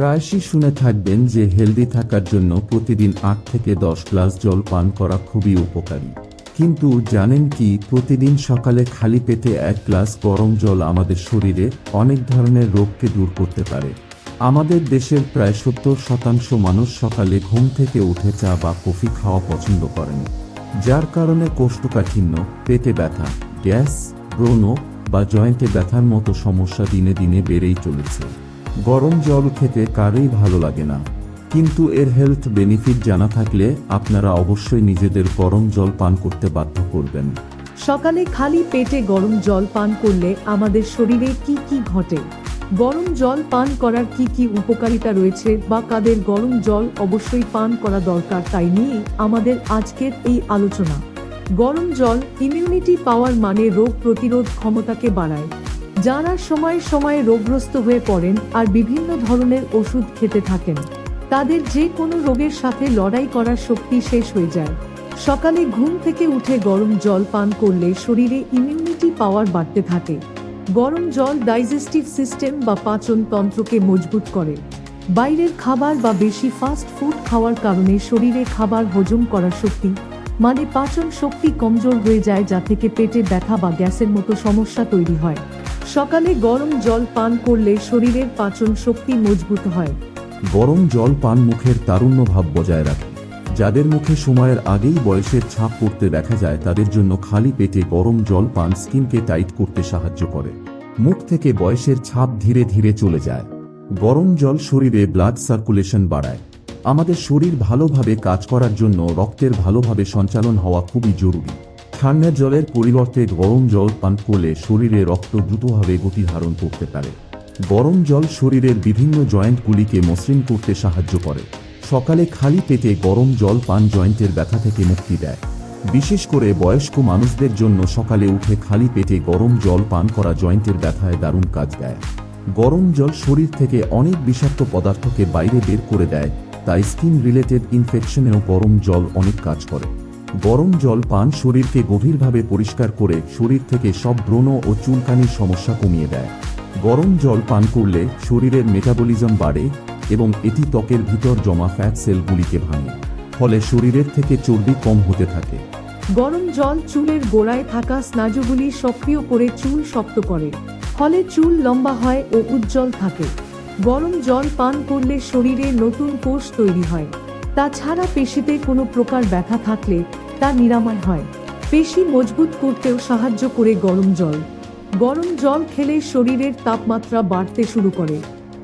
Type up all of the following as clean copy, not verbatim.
প্রায়শই শুনে থাকবেন যে হেলদি থাকার জন্য প্রতিদিন 8 থেকে 10 গ্লাস জল পান করা খুবই উপকারী। কিন্তু জানেন কি, প্রতিদিন সকালে খালি পেটে 1 গ্লাস গরম জল আমাদের শরীরে অনেক ধরনের রোগকে দূর করতে পারে। আমাদের দেশের প্রায় 70% মানুষ সকালে ঘুম থেকে উঠে চা বা কফি খাওয়া পছন্দ করেন, যার কারণে কোষ্ঠকাঠিন্য, পেটে ব্যথা, গ্যাস, ব্রণ বা জয়েন্টে ব্যথার মতো সমস্যা দিনে দিনে বেড়েই চলেছে। গরম জল খেতে কারই ভালো লাগে না, কিন্তু এর হেলথ বেনিফিট জানা থাকলে আপনারা অবশ্যই নিজেদের গরম জল পান করতে বাধ্য করবেন। সকালে খালি পেটে গরম জল পান করলে আমাদের শরীরে কি কি ঘটে, গরম জল পান করার কি কি উপকারিতা রয়েছে বা কাদের গরম জল অবশ্যই পান করা দরকার, তাই নিয়ে আমাদের আজকের এই আলোচনা। গরম জল ইমিউনিটি পাওয়ার মানে রোগ প্রতিরোধ ক্ষমতাকে বাড়ায়। যারা সময়ে সময়ে রোগগ্রস্ত হয়ে পড়েন আর বিভিন্ন ধরনের ওষুধ খেতে থাকেন, তাদের যে কোনো রোগের সাথে লড়াই করার শক্তি শেষ হয়ে যায়। সকালে ঘুম থেকে উঠে গরম জল পান করলে শরীরে ইমিউনিটি পাওয়ার বাড়তে থাকে। গরম জল ডাইজেস্টিভ সিস্টেম বা পাচন তন্ত্রকে মজবুত করে। বাইরের খাবার বা বেশি ফাস্ট ফুড খাওয়ার কারণে শরীরে খাবার হজম করার শক্তি মানে পাচন শক্তি কমজোর হয়ে যায়, যা থেকে পেটে ব্যথা বা গ্যাসের মতো সমস্যা তৈরি হয়। সকালে গরম জল পান করলে শরীরের পাচন শক্তি মজবুত হয়। গরম জল পান মুখের তারুণ্য ভাব বজায় রাখে। যাদের মুখে সময়ের আগেই বয়সের ছাপ পড়তে দেখা যায়, তাদের জন্য খালি পেটে গরম জল পান স্কিনকে টাইট করতে সাহায্য করে। মুখ থেকে বয়সের ছাপ ধীরে ধীরে চলে যায়। গরম জল শরীরে ব্লাড সার্কুলেশন বাড়ায়। আমাদের শরীর ভালোভাবে কাজ করার জন্য রক্তের ভালোভাবে সঞ্চালন হওয়া খুবই জরুরি। ঠান্ডা জলের পরিবর্তে গরম জল পান করলে শরীরে রক্ত দ্রুতভাবে গতি ধারণ করতে পারে। গরম জল শরীরের বিভিন্ন জয়েন্টগুলিকে মসৃণ করতে সাহায্য করে। সকালে খালি পেটে গরম জল পান জয়েন্টের ব্যথা থেকে মুক্তি দেয়। বিশেষ করে বয়স্ক মানুষদের জন্য সকালে উঠে খালি পেটে গরম জল পান করা জয়েন্টের ব্যথায় দারুণ কাজ দেয়। গরম জল শরীর থেকে অনেক বিষাক্ত পদার্থকে বাইরে বের করে দেয়, তাই স্কিন রিলেটেড ইনফেকশনেও গরম জল অনেক কাজ করে। গরম জল পান শরীরকে গভীরভাবে পরিষ্কার করে শরীর থেকে সব ব্রণ ও চুলকানির সমস্যা কমিয়ে দেয়। গরম জল পান করলে শরীরের মেটাবলিজম বাড়ে এবং এটি ত্বকের ভিতর জমা ফ্যাট সেলগুলিকে ভাঙে, ফলে শরীরের থেকে চর্বি কম হতে থাকে। গরম জল চুলের গোড়ায় থাকা স্নায়ুগুলি সক্রিয় করে চুল শক্ত করে, ফলে চুল লম্বা হয় ও উজ্জ্বল থাকে। গরম জল পান করলে শরীরে নতুন কোষ তৈরি হয়। তাছাড়া পেশিতে কোনো প্রকার ব্যথা থাকলে তা নিরাময় হয়। পেশি মজবুত করতেও সাহায্য করে গরম জল। গরম জল খেলে শরীরের তাপমাত্রা বাড়তে শুরু করে,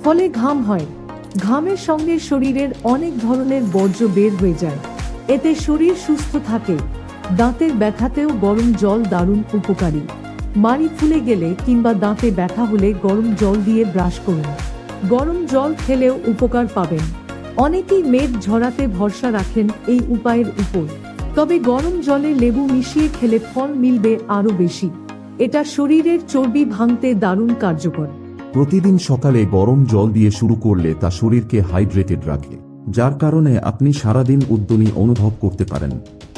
ফলে ঘাম হয়। ঘামের সঙ্গে শরীরের অনেক ধরনের বর্জ্য বের হয়ে যায়, এতে শরীর সুস্থ থাকে। দাঁতের ব্যথাতেও গরম জল দারুণ উপকারী। মাড়ি ফুলে গেলে কিংবা দাঁতে ব্যথা হলে গরম জল দিয়ে ব্রাশ করুন। গরম জল খেলেও উপকার পাবেন। অনেকেই মেদ ঝরাতে ভরসা রাখেন এই উপায়ের উপর, তবে গরম জলে লেবু মিশিয়ে খেলে ফল মিলবে আরও বেশি। এটা শরীরের চর্বি ভাঙতে দারুণ কার্যকর। প্রতিদিন সকালে গরম জল দিয়ে শুরু করলে তা শরীরকে হাইড্রেটেড রাখে, যার কারণে আপনি সারাদিন উদ্যমী অনুভব করতে পারেন।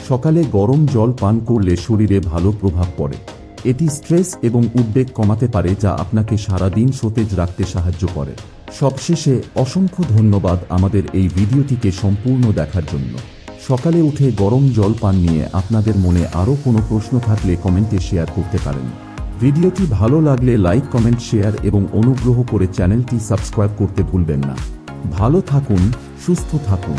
সকালে গরম জল পান করলে শরীরে ভালো প্রভাব পড়ে। এটি স্ট্রেস এবং উদ্বেগ কমাতে পারে, যা আপনাকে সারাদিন সতেজ রাখতে সাহায্য করে। সবশেষে অসংখ্য ধন্যবাদ আমাদের এই ভিডিওটিকে সম্পূর্ণ দেখার জন্য। সকালে উঠে গরম জল পান নিয়ে আপনাদের মনে আরও কোনো প্রশ্ন থাকলে কমেন্টে শেয়ার করতে পারেন। ভিডিওটি ভালো লাগলে লাইক, কমেন্ট, শেয়ার এবং অনুগ্রহ করে চ্যানেলটি সাবস্ক্রাইব করতে ভুলবেন না। ভালো থাকুন, সুস্থ থাকুন।